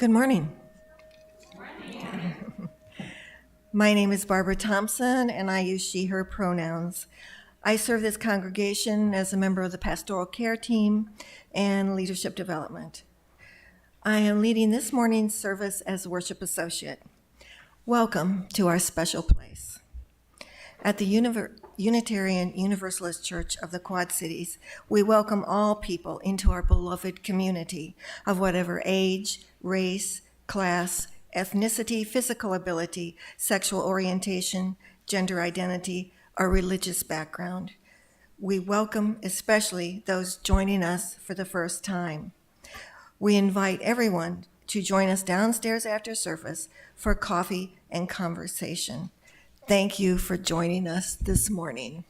Good morning. My name is Barbara Thompson, and I use she, her pronouns. I serve this congregation as a member of the pastoral care team and leadership development. I am leading this morning's service as worship associate. Welcome to our special place. At the Unitarian Universalist Church of the Quad Cities, we welcome all people into our beloved community of whatever age, race, class, ethnicity, physical ability, sexual orientation, gender identity, or religious background. We welcome especially those joining us for the first time. We invite everyone to join us downstairs after service for coffee and conversation. Thank you for joining us this morning.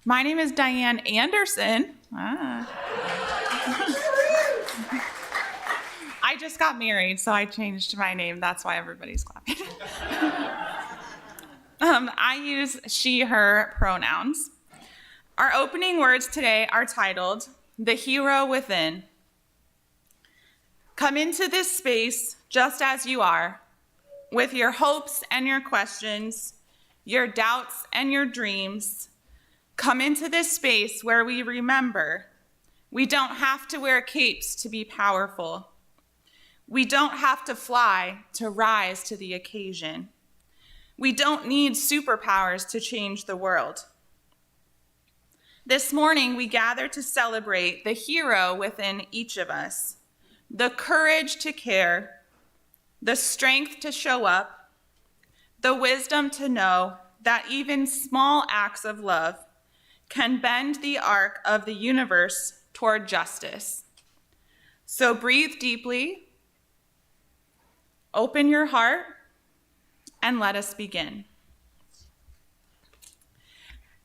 My name is Diann Anderson. I just got married, so I changed my name. That's why everybody's clapping. I use she, her pronouns. Our opening words today are titled, The Hero Within. Come into this space just as you are, with your hopes and your questions, your doubts and your dreams. Come into this space where we remember we don't have to wear capes to be powerful. We don't have to fly to rise to the occasion. We don't need superpowers to change the world. This morning, we gather to celebrate the hero within each of us, the courage to care, the strength to show up, the wisdom to know that even small acts of love can bend the arc of the universe toward justice. So breathe deeply, open your heart, and let us begin.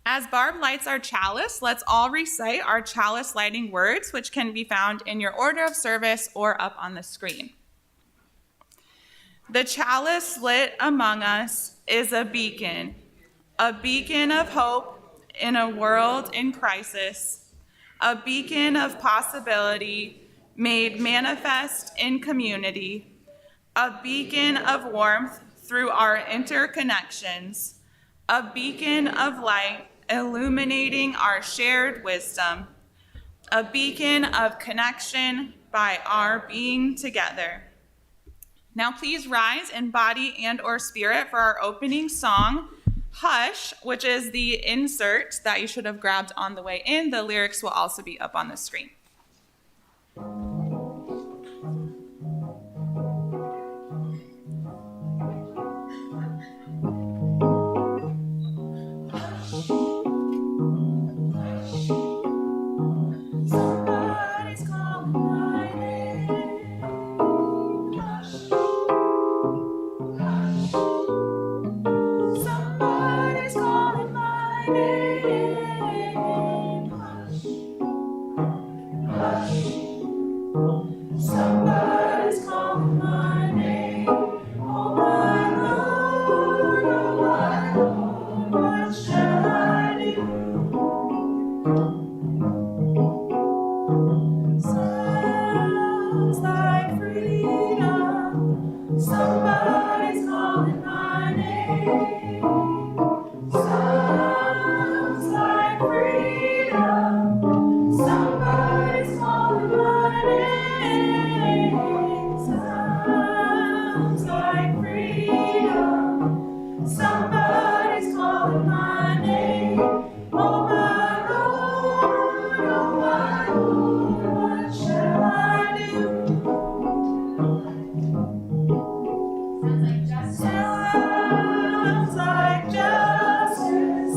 As Barb lights our chalice, let's all recite our chalice lighting words, which can be found in your order of service or up on the screen. The chalice lit among us is a beacon of hope in a world in crisis, a beacon of possibility made manifest in community, a beacon of warmth through our interconnections, a beacon of light illuminating our shared wisdom, a beacon of connection by our being together. Now please rise in body and or spirit for our opening song, Hush, which is the insert that you should have grabbed on the way in. The lyrics will also be up on the screen. Somebody's calling my name. Hush, hush. Somebody's calling my name. Hush, hush. Somebody's calling my name. Oh my Lord, what shall I do? Sounds like freedom. Somebody's calling my name. Sounds like freedom. Somebody's calling my name. Sounds like freedom. Somebody's calling my name. Oh my Lord, what shall I do? Sounds like justice.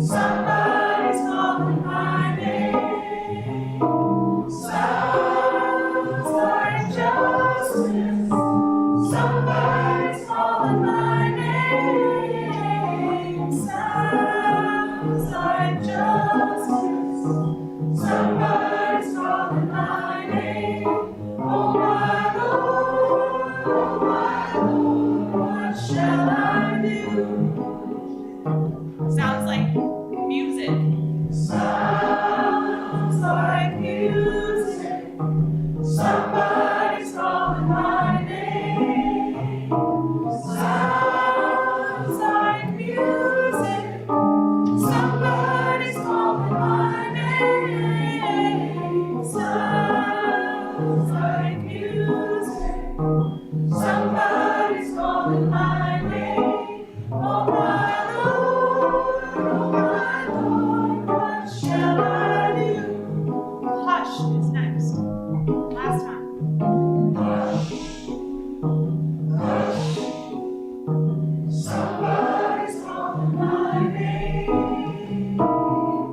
Somebody's calling my name. Sounds like justice. Somebody's calling my name. Sounds like justice. Somebody's calling my name. Oh my Lord, what shall I do? Sounds like music. Sounds like music. Somebody's calling my name. Sounds like music. Somebody's calling my name. Sounds like music. Somebody's calling my name. Oh my Lord, what shall I do? Hush is next. Last time. Hush, hush. Somebody's calling my name.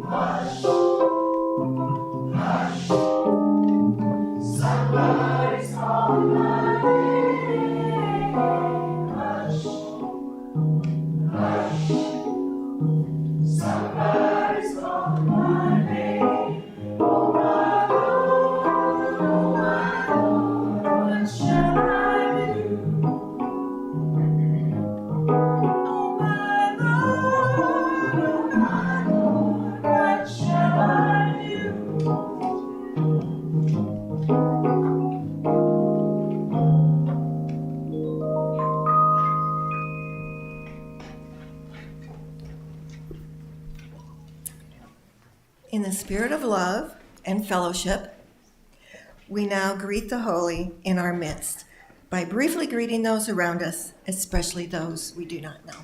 Hush, hush. Somebody's calling my name. Hush, hush. Somebody's calling my name. Oh my Lord, what shall I do? Oh my Lord, what shall I do? In the spirit of love and fellowship, we now greet the holy in our midst by briefly greeting those around us, especially those we do not know.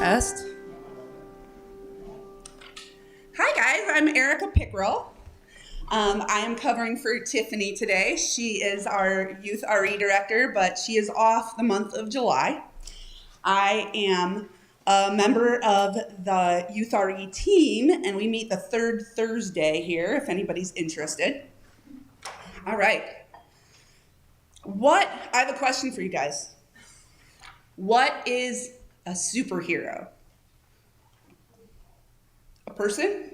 Test. Hi guys, I'm Erica Pickrell. I am covering for Tiffany today. She is our youth RE director, but she is off the month of July. I am a member of the youth RE team, and we meet the third Thursday here if anybody's interested. All right. I have a question for you guys. What is a superhero? A person?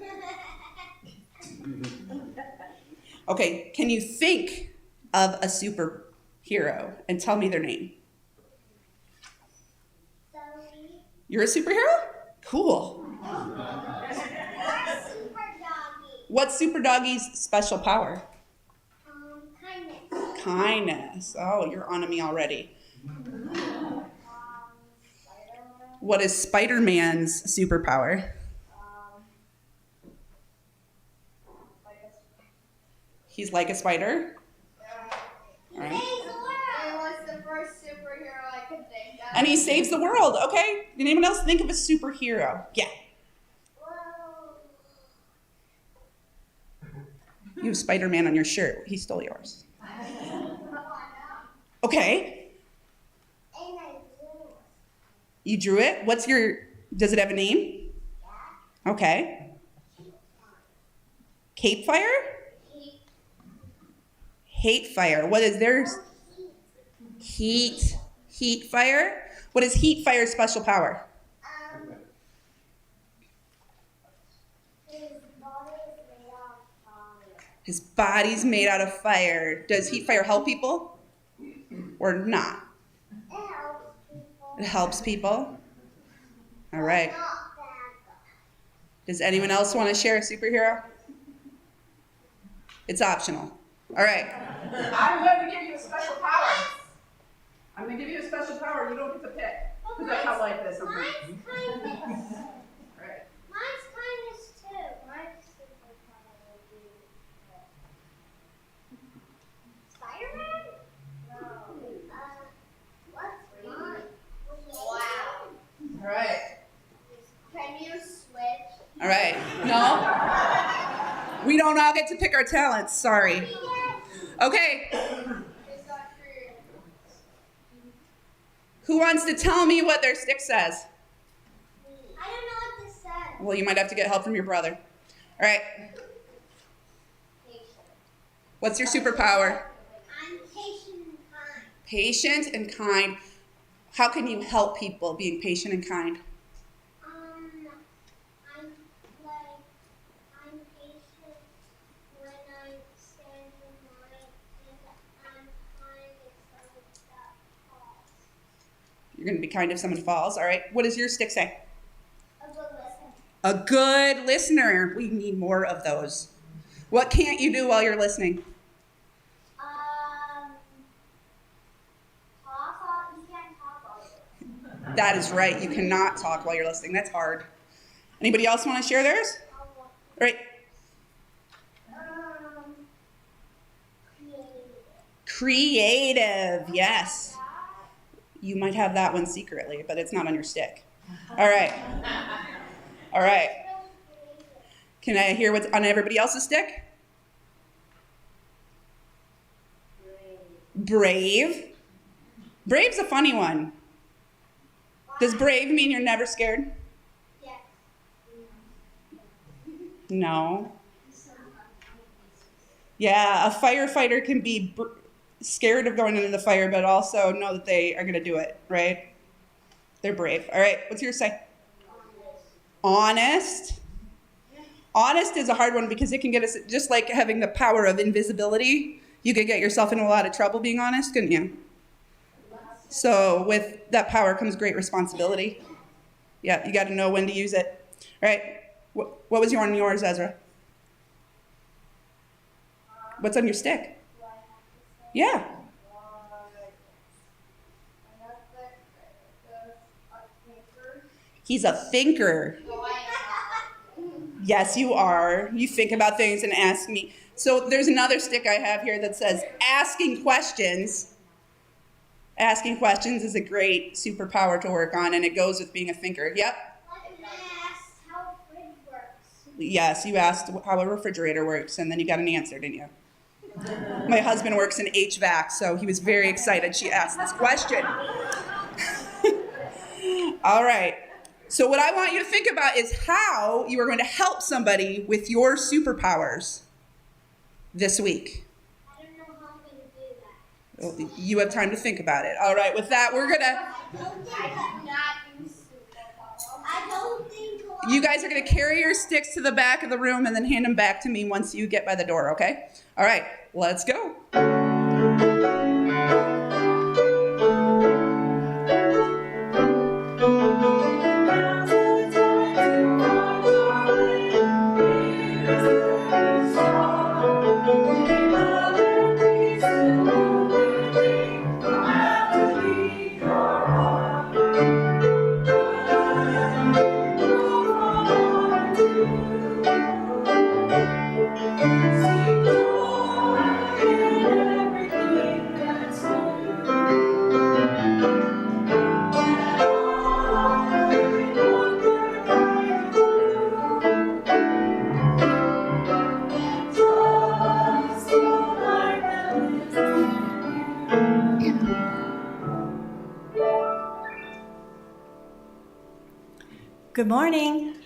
Okay, can you think of a superhero and tell me their name? You're a superhero? Cool. What's Super Doggy's special power? Kindness. Kindness. Oh, you're on to me already. What is Spider-Man's superpower? He's like a spider? All right. It was the first superhero I could think of. And he saves the world. Okay. Did anyone else think of a superhero? Yeah. Whoa. You have Spider-Man on your shirt. He stole yours. Okay. And I blew. You drew it. Does it have a name? Yeah. Okay. Cape Fire? Hate Fire. What is theirs? Heat. Heat Fire. What is Heat Fire's special power? His body is made out of fire. His body's made out of fire. Does Heat Fire help people? Or not? It helps people. It helps people. All right. Not bad. Does anyone else want to share a superhero? It's optional. All right. I'm going to give you a special power. I'm going to give you a special power. You don't get to pick. Because that's how life is sometimes. Mine's kindness. All right. Mine's kindness too. Mine's superpower would be Spider-Man? No. What's mine? Wow. All right. Can you switch? All right. No? We don't all get to pick our talents. Sorry. Okay. Is that true? Who wants to tell me what their stick says? I don't know what this says. Well, you might have to get help from your brother. All right. Patient. What's your superpower? I'm patient and kind. Patient and kind. How can you help people being patient and kind? I'm patient when I stand in line, and I'm kind if someone falls. You're going to be kind if someone falls. All right. What does your stick say? A good listener. A good listener. We need more of those. What can't you do while you're listening? You can't talk all day. That is right. You cannot talk while you're listening. That's hard. Anybody else want to share theirs? All right. Creative. Yes. You might have that one secretly, but it's not on your stick. All right. All right. Can I hear what's on everybody else's stick? Brave. Brave's a funny one. Does brave mean you're never scared? Yes. No. Yeah, a firefighter can be scared of going into the fire, but also know that they are going to do it, right? They're brave. All right, what's yours say? Honest. Honest is a hard one because it can get us, just like having the power of invisibility, you could get yourself in a lot of trouble being honest, couldn't you? So with that power comes great responsibility. Yeah, you got to know when to use it. All right, what was yours, Ezra? What's on your stick? Yeah. He's a thinker. Yes, you are. You think about things and ask me. So there's another stick I have here that says asking questions Asking questions is a great superpower to work on, and it goes with being a thinker. Yep. I asked how a fridge works. Yes, you asked how a refrigerator works, and then you got an answer, didn't you? My husband works in HVAC, so he was very excited she asked this question. All right. So what I want you to think about is how you are going to help somebody with your superpowers this week. I don't know how I'm going to do that. Well, you have time to think about it. All right, with that, we're going to, I could not use superpowers. I don't think you guys are going to carry your sticks to the back of the room and then hand them back to me once you get by the door, okay? All right, let's go. Good morning.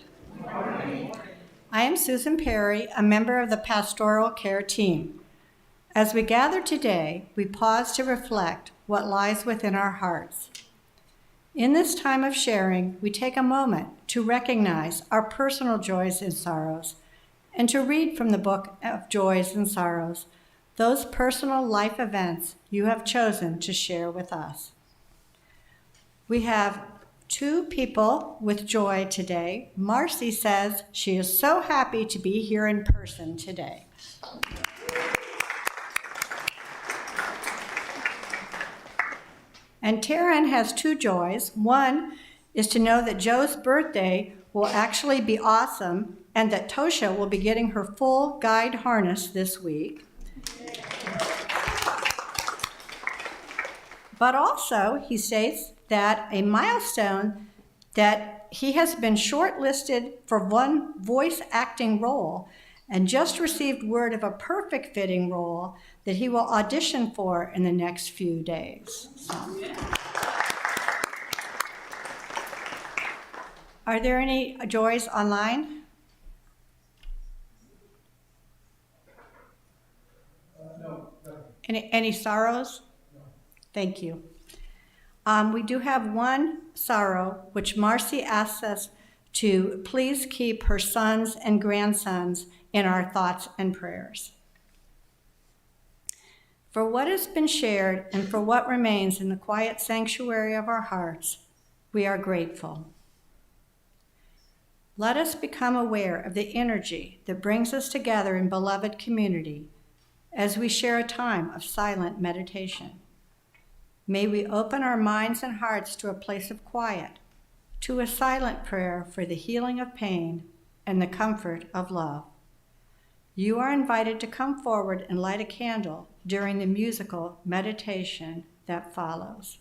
I am Susan Perry, a member of the Pastoral Care Team. As we gather today, we pause to reflect what lies within our hearts. In this time of sharing, we take a moment to recognize our personal joys and sorrows, and to read from the book of joys and sorrows, those personal life events you have chosen to share with us. We have two people with joy today. Marcy says she is so happy to be here in person today. And Taryn has two joys. One is to know that Joe's birthday will actually be awesome and that Tosha will be getting her full guide harness this week. But also, he states that a milestone that he has been shortlisted for one voice acting role and just received word of a perfect fitting role that he will audition for in the next few days. So. Are there any joys online? No. Any sorrows? No. Thank you. We do have one sorrow, which Marcy asks us to please keep her sons and grandsons in our thoughts and prayers. For what has been shared and for what remains in the quiet sanctuary of our hearts, we are grateful. Let us become aware of the energy that brings us together in beloved community as we share a time of silent meditation. May we open our minds and hearts to a place of quiet, to a silent prayer for the healing of pain and the comfort of love. You are invited to come forward and light a candle during the musical meditation that follows.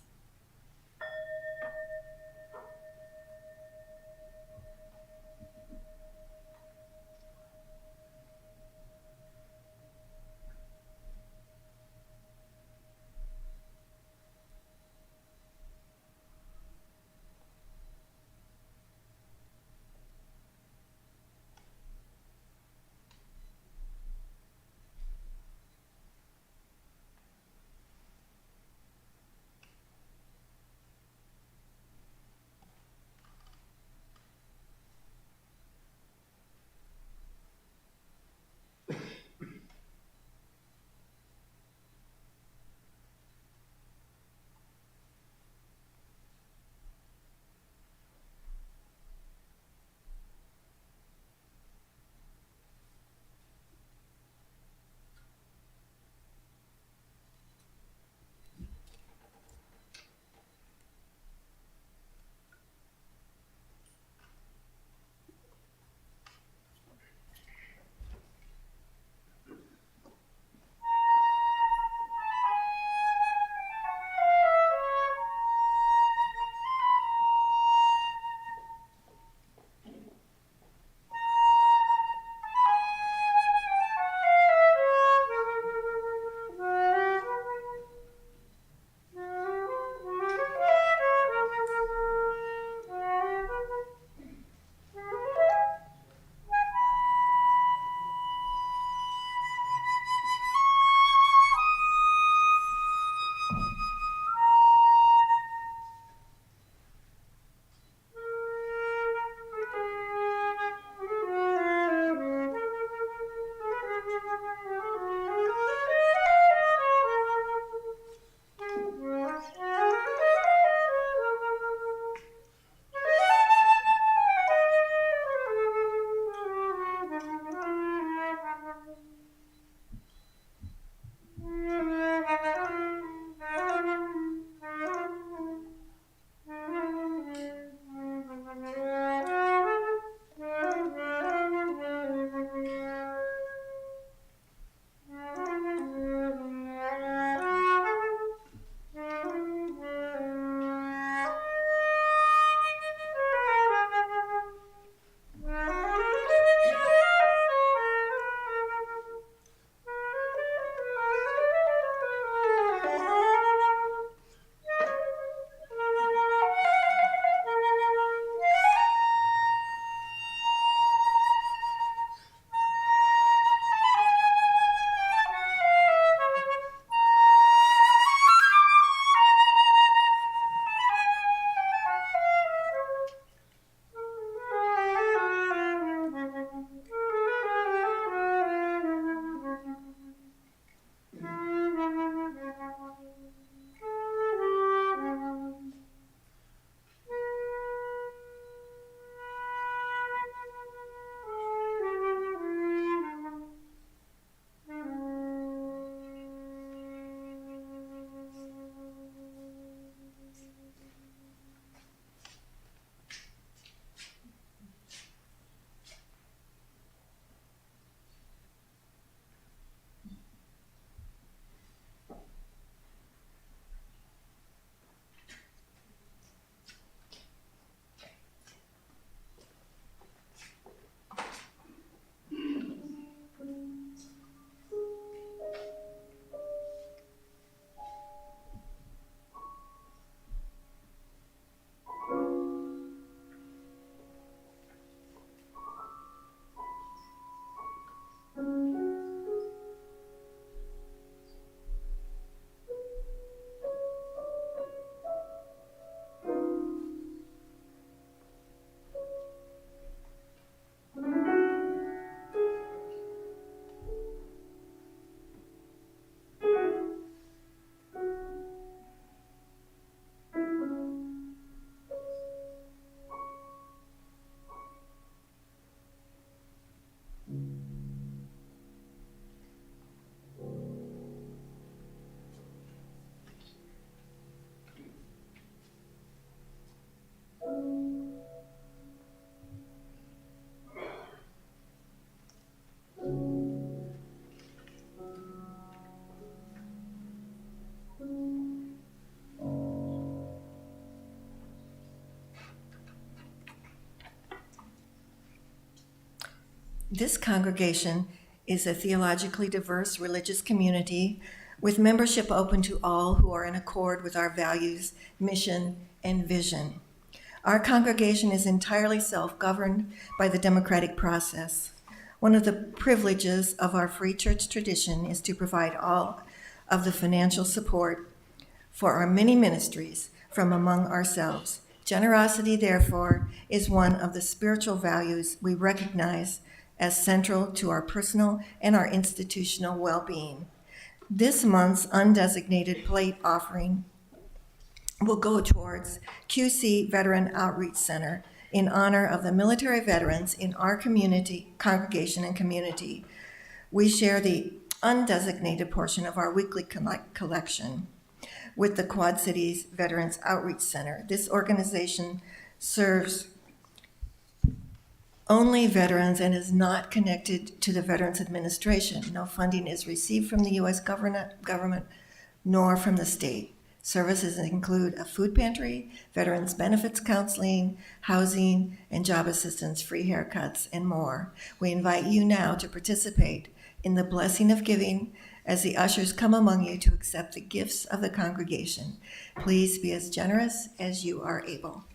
This congregation is a theologically diverse religious community with membership open to all who are in accord with our values, mission, and vision. Our congregation is entirely self-governed by the democratic process. One of the privileges of our free church tradition is to provide all of the financial support for our many ministries from among ourselves. Generosity, therefore, is one of the spiritual values we recognize as central to our personal and our institutional well-being. This month's undesignated plate offering will go towards QC Veteran Outreach Center in honor of the military veterans in our community, congregation, and community. We share the undesignated portion of our weekly collection with the Quad Cities Veterans Outreach Center. This organization serves only veterans and is not connected to the Veterans Administration. No funding is received from the U.S. government nor from the state. Services include a food pantry, veterans benefits counseling, housing, and job assistance, free haircuts, and more. We invite you now to participate in the blessing of giving as the ushers come among you to accept the gifts of the congregation. Please be as generous as you are able.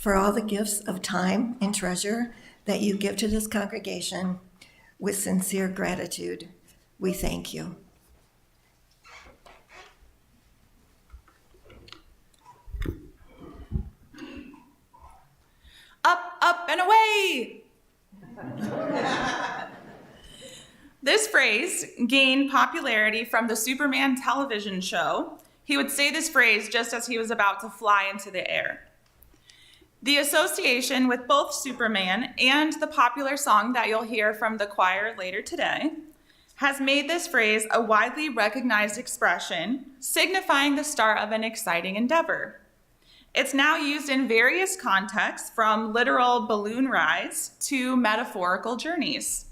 For all the gifts of time and treasure that you give to this congregation, with sincere gratitude, we thank you. Up, up, and away! This phrase gained popularity from the Superman television show He would say this phrase just as he was about to fly into the air. The association with both Superman and the popular song that you'll hear from the choir later today has made this phrase a widely recognized expression, signifying the start of an exciting endeavor. It's now used in various contexts, from literal balloon rides to metaphorical journeys.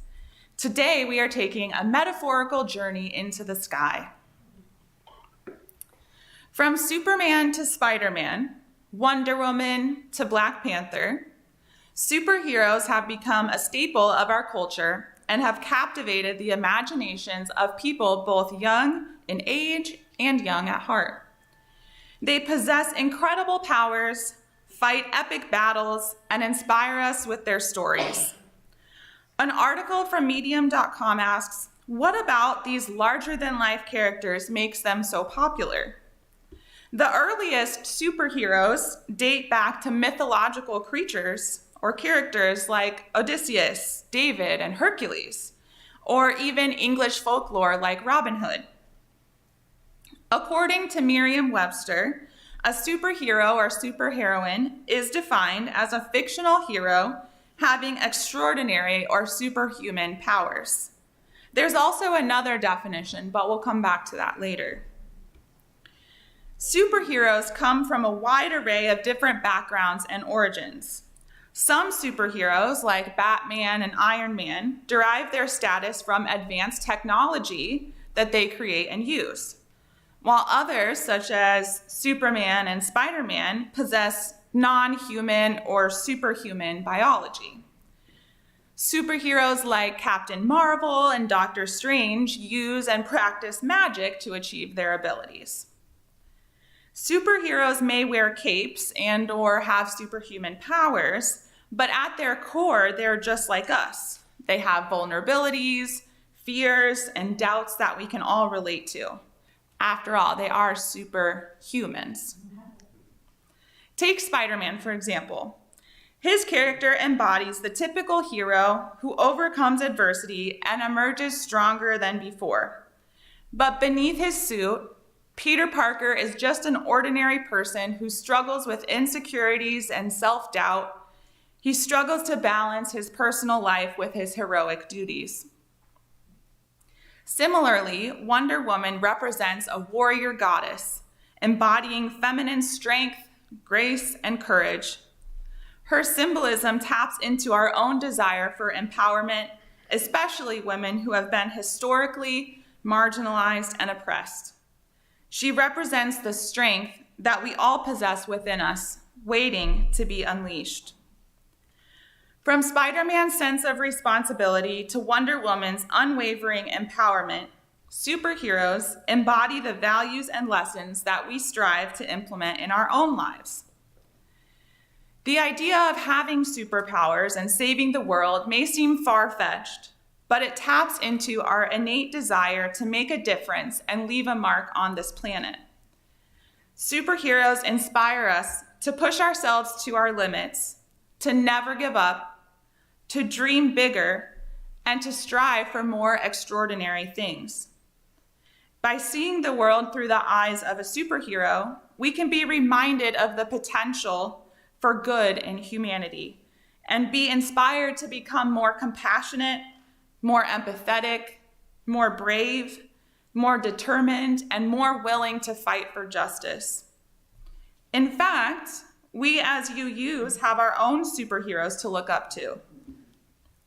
Today, we are taking a metaphorical journey into the sky. From Superman to Spider-Man, Wonder Woman to Black Panther, superheroes have become a staple of our culture and have captivated the imaginations of people both young in age and young at heart. They possess incredible powers, fight epic battles, and inspire us with their stories. An article from Medium.com asks, what about these larger-than-life characters makes them so popular? The earliest superheroes date back to mythological creatures or characters like Odysseus, David, and Hercules, or even English folklore like Robin Hood. According to Merriam-Webster, a superhero or superheroine is defined as a fictional hero having extraordinary or superhuman powers. There's also another definition, but we'll come back to that later. Superheroes come from a wide array of different backgrounds and origins. Some superheroes, like Batman and Iron Man, derive their status from advanced technology that they create and use, while others, such as Superman and Spider-Man, possess non-human or superhuman biology. Superheroes like Captain Marvel and Doctor Strange use and practice magic to achieve their abilities. Superheroes may wear capes and/or have superhuman powers, but at their core, they're just like us. They have vulnerabilities, fears, and doubts that we can all relate to. After all, they are superhumans. Take Spider-Man, for example. His character embodies the typical hero who overcomes adversity and emerges stronger than before. But beneath his suit, Peter Parker is just an ordinary person who struggles with insecurities and self-doubt. He struggles to balance his personal life with his heroic duties. Similarly, Wonder Woman represents a warrior goddess, embodying feminine strength, grace, and courage. Her symbolism taps into our own desire for empowerment, especially women who have been historically marginalized and oppressed. She represents the strength that we all possess within us, waiting to be unleashed. From Spider-Man's sense of responsibility to Wonder Woman's unwavering empowerment, superheroes embody the values and lessons that we strive to implement in our own lives. The idea of having superpowers and saving the world may seem far-fetched, but it taps into our innate desire to make a difference and leave a mark on this planet. Superheroes inspire us to push ourselves to our limits, to never give up, to dream bigger, and to strive for more extraordinary things. By seeing the world through the eyes of a superhero, we can be reminded of the potential for good in humanity and be inspired to become more compassionate, more empathetic, more brave, more determined, and more willing to fight for justice. In fact, we as UUs have our own superheroes to look up to.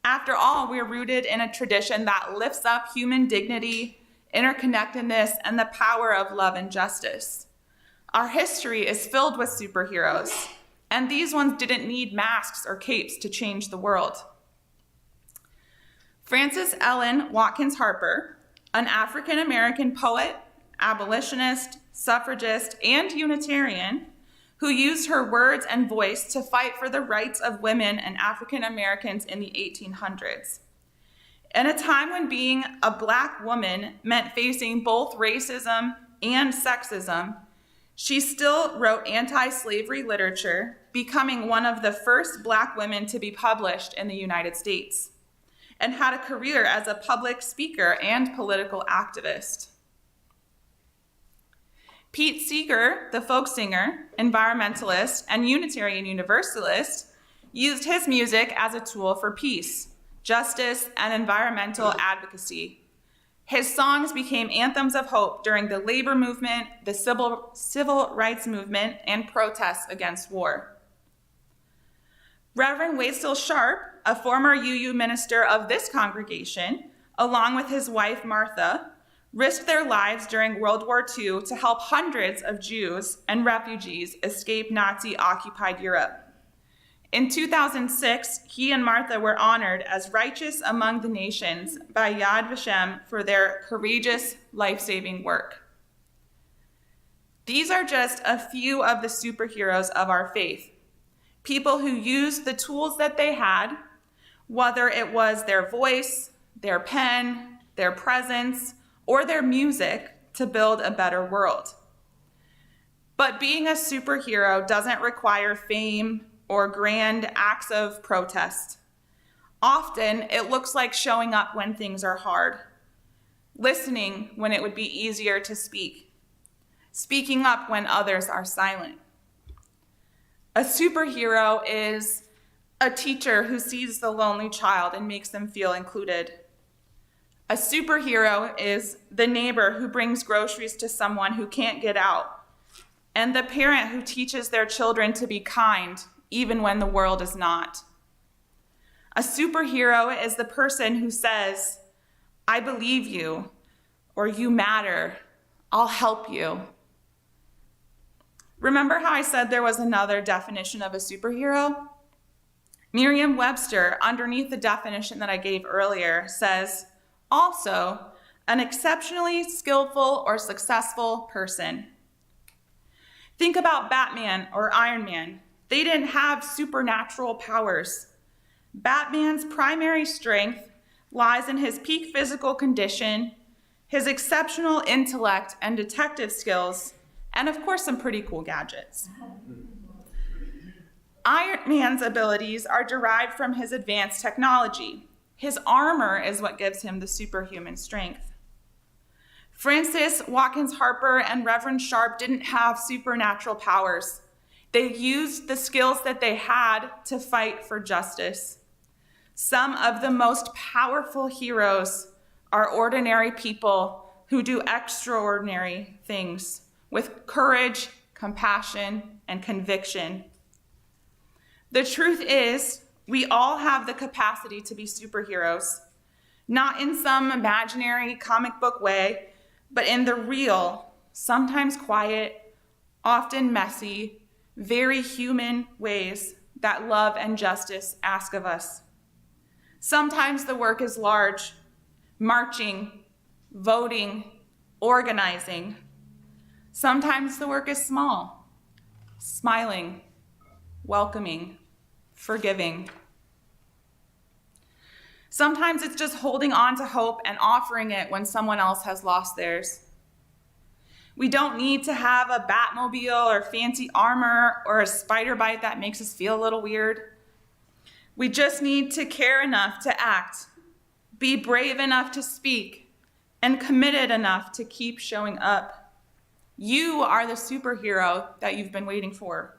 After all, we're rooted in a tradition that lifts up human dignity, interconnectedness, and the power of love and justice. Our history is filled with superheroes, and these ones didn't need masks or capes to change the world. Frances Ellen Watkins Harper, an African-American poet, abolitionist, suffragist, and Unitarian, who used her words and voice to fight for the rights of women and African Americans in the 1800s. In a time when being a Black woman meant facing both racism and sexism, she still wrote anti-slavery literature, becoming one of the first Black women to be published in the United States, and had a career as a public speaker and political activist. Pete Seeger, the folk singer, environmentalist, and Unitarian Universalist, used his music as a tool for peace, justice, and environmental advocacy. His songs became anthems of hope during the labor movement, the civil rights movement, and protests against war. Reverend Waitstill Sharp, a former UU minister of this congregation, along with his wife Martha, risked their lives during World War II to help hundreds of Jews and refugees escape Nazi-occupied Europe. In 2006, he and Martha were honored as righteous among the nations by Yad Vashem for their courageous, life-saving work. These are just a few of the superheroes of our faith, people who used the tools that they had, whether it was their voice, their pen, their presence, or their music, to build a better world. But being a superhero doesn't require fame or grand acts of protest. Often, it looks like showing up when things are hard, listening when it would be easier to speak, speaking up when others are silent. A superhero is a teacher who sees the lonely child and makes them feel included. A superhero is the neighbor who brings groceries to someone who can't get out, and the parent who teaches their children to be kind even when the world is not. A superhero is the person who says, "I believe you," or "You matter, I'll help you." Remember how I said there was another definition of a superhero? Merriam-Webster, underneath the definition that I gave earlier, says, also, an exceptionally skillful or successful person. Think about Batman or Iron Man. They didn't have supernatural powers. Batman's primary strength lies in his peak physical condition, his exceptional intellect and detective skills, and of course, some pretty cool gadgets. Iron Man's abilities are derived from his advanced technology. His armor is what gives him the superhuman strength. Francis Watkins Harper and Reverend Sharp didn't have supernatural powers. They used the skills that they had to fight for justice. Some of the most powerful heroes are ordinary people who do extraordinary things with courage, compassion, and conviction. The truth is, we all have the capacity to be superheroes, not in some imaginary comic book way, but in the real, sometimes quiet, often messy, very human ways that love and justice ask of us. Sometimes the work is large, marching, voting, organizing. Sometimes the work is small, smiling, welcoming, forgiving. Sometimes it's just holding on to hope and offering it when someone else has lost theirs. We don't need to have a Batmobile or fancy armor or a spider bite that makes us feel a little weird. We just need to care enough to act, be brave enough to speak, and committed enough to keep showing up. You are the superhero that you've been waiting for.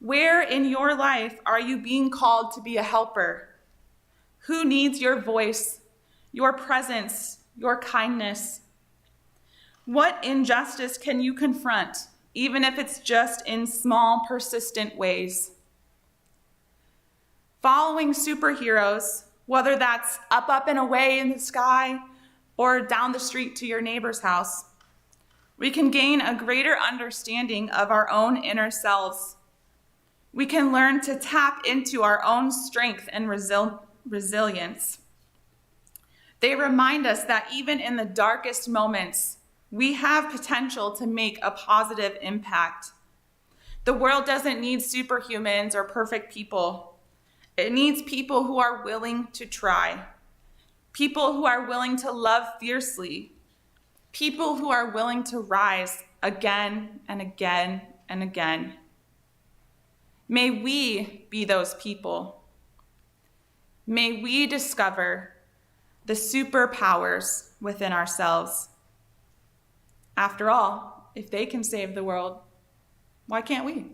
Where in your life are you being called to be a helper? Who needs your voice, your presence, your kindness? What injustice can you confront, even if it's just in small, persistent ways? Following superheroes, whether that's up and away in the sky or down the street to your neighbor's house, we can gain a greater understanding of our own inner selves. We can learn to tap into our own strength and resilience. They remind us that even in the darkest moments, we have potential to make a positive impact. The world doesn't need superhumans or perfect people. It needs people who are willing to try, people who are willing to love fiercely, people who are willing to rise again and again and again. May we be those people. May we discover the superpowers within ourselves. After all, If they can save the world, why can't we?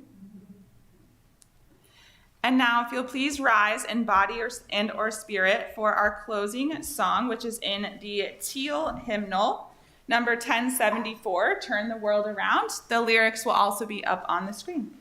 And now, if you'll please rise in body and/or spirit for our closing song, which is in the Teal hymnal, number 1074, Turn the World Around. The lyrics will also be up on the screen.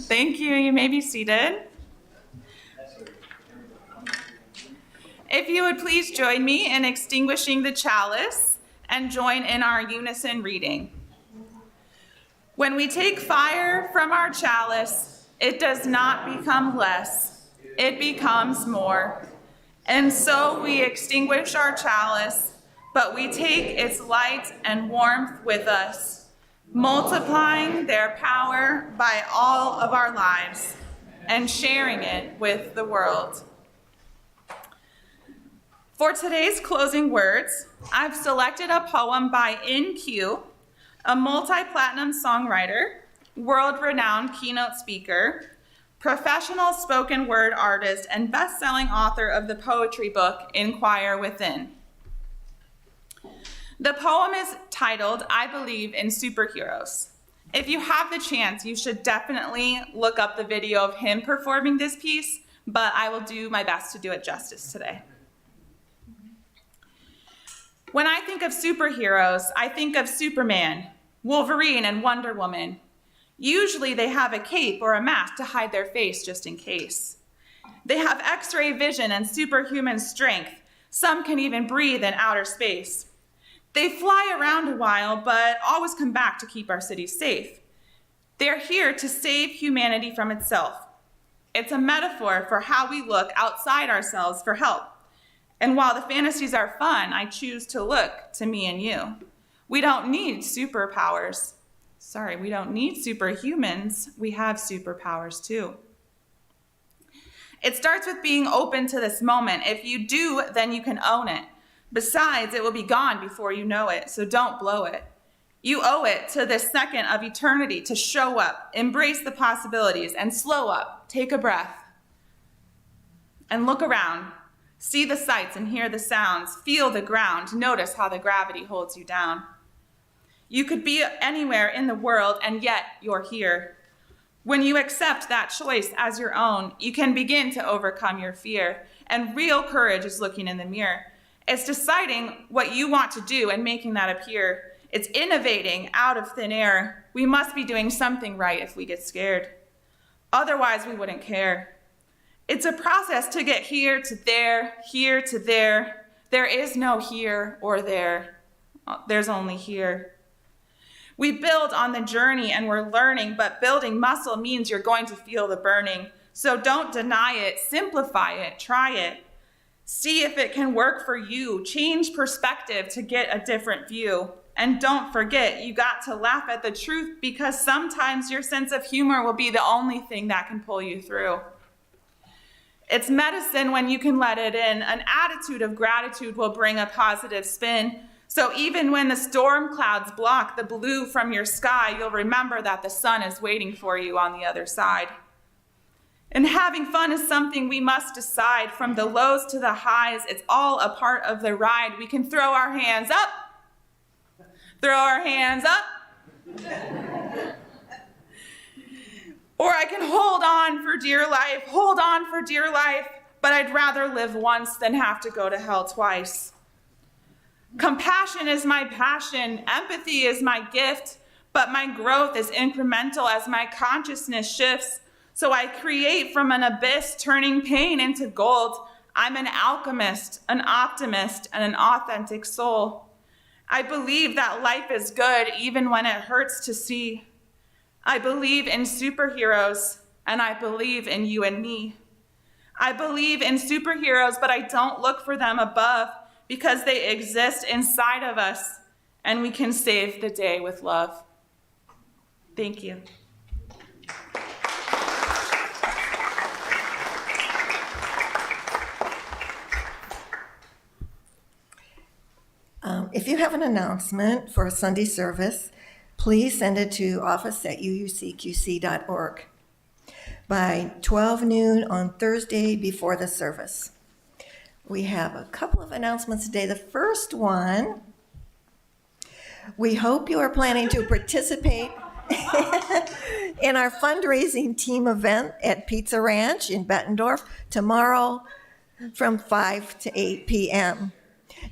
Thank you. You may be seated. If you would please join me in extinguishing the chalice and join in our unison reading. When we take fire from our chalice, it does not become less, it becomes more. And so we extinguish our chalice, but we take its light and warmth with us, multiplying their power by all of our lives and sharing it with the world. For today's closing words, I've selected a poem by In-Q, a multi-platinum songwriter, world-renowned keynote speaker, professional spoken word artist, and best-selling author of the poetry book, Inquire Within. The poem is titled, I Believe in Superheroes. If you have the chance, you should definitely look up the video of him performing this piece, but I will do my best to do it justice today. When I think of superheroes, I think of Superman, Wolverine, and Wonder Woman. Usually they have a cape or a mask to hide their face just in case. They have X-ray vision and superhuman strength. Some can even breathe in outer space. They fly around a while, but always come back to keep our cities safe. They're here to save humanity from itself. It's a metaphor for how we look outside ourselves for help. And while the fantasies are fun, I choose to look to me and you. We don't need superpowers. We don't need superhumans. We have superpowers too. It starts with being open to this moment. If you do, then you can own it. Besides, it will be gone before you know it, so don't blow it. You owe it to this second of eternity to show up, embrace the possibilities, and slow up, take a breath, and look around. See the sights and hear the sounds. Feel the ground. Notice how the gravity holds you down. You could be anywhere in the world, and yet you're here. When you accept that choice as your own, you can begin to overcome your fear. And real courage is looking in the mirror. It's deciding what you want to do and making that appear. It's innovating out of thin air. We must be doing something right if we get scared. Otherwise, we wouldn't care. It's a process to get here to there, here to there. There is no here or there. There's only here. We build on the journey and we're learning, but building muscle means you're going to feel the burning. So don't deny it, simplify it, try it. See if it can work for you. Change perspective to get a different view. And don't forget, you got to laugh at the truth because sometimes your sense of humor will be the only thing that can pull you through. It's medicine when you can let it in. An attitude of gratitude will bring a positive spin. So even when the storm clouds block the blue from your sky, you'll remember that the sun is waiting for you on the other side. And having fun is something we must decide. From the lows to the highs, it's all a part of the ride. We can throw our hands up. Throw our hands up. Or I can hold on for dear life, but I'd rather live once than have to go to hell twice. Compassion is my passion, empathy is my gift, but my growth is incremental as my consciousness shifts. So I create from an abyss, turning pain into gold. I'm an alchemist, an optimist, and an authentic soul. I believe that life is good even when it hurts to see. I believe in superheroes, and I believe in you and me. I believe in superheroes, but I don't look for them above because they exist inside of us, and we can save the day with love. Thank you. If you have an announcement for a Sunday service, please send it to office@uucqc.org by 12 noon on Thursday before the service. We have a couple of announcements today. The first one, we hope you are planning to participate in our fundraising team event at Pizza Ranch in Bettendorf tomorrow from 5 to 8 p.m.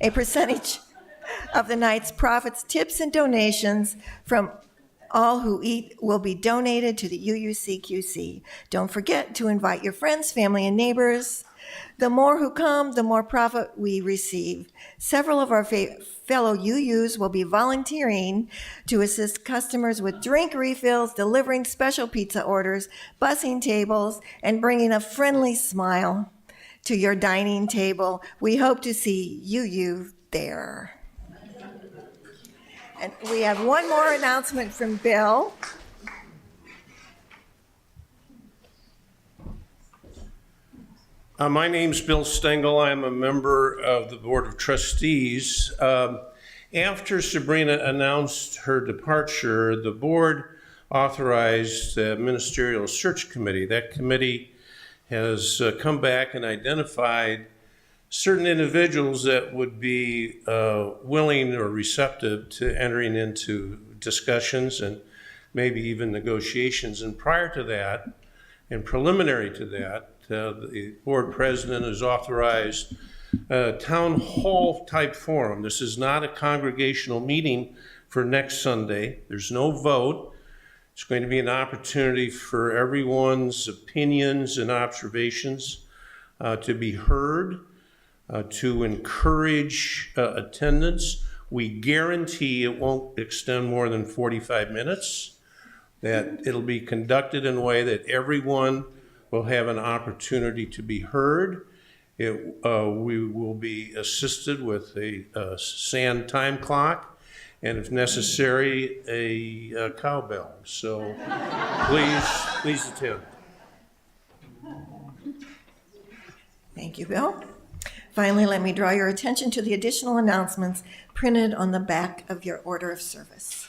A percentage of the night's profits, tips, and donations from all who eat will be donated to the UUCQC. Don't forget to invite your friends, family, and neighbors. The more who come, the more profit we receive. Several of our fellow UUs will be volunteering to assist customers with drink refills, delivering special pizza orders, bussing tables, and bringing a friendly smile to your dining table. We hope to see UU there. And we have one more announcement from Bill. My name's Bill Stengel. I'm a member of the Board of Trustees. After Sabrina announced her departure, the board authorized the Ministerial Search Committee. That committee has come back and identified certain individuals that would be willing or receptive to entering into discussions and maybe even negotiations. And prior to that, and preliminary to that, the board president has authorized a town hall type forum. This is not a congregational meeting for next Sunday. There's no vote. It's going to be an opportunity for everyone's opinions and observations to be heard. To encourage attendance. We guarantee it won't extend more than 45 minutes, that it'll be conducted in a way that everyone will have an opportunity to be heard. We will be assisted with a sand time clock, and if necessary, a cowbell. So please attend. Thank you, Bill. Finally, let me draw your attention to the additional announcements printed on the back of your order of service.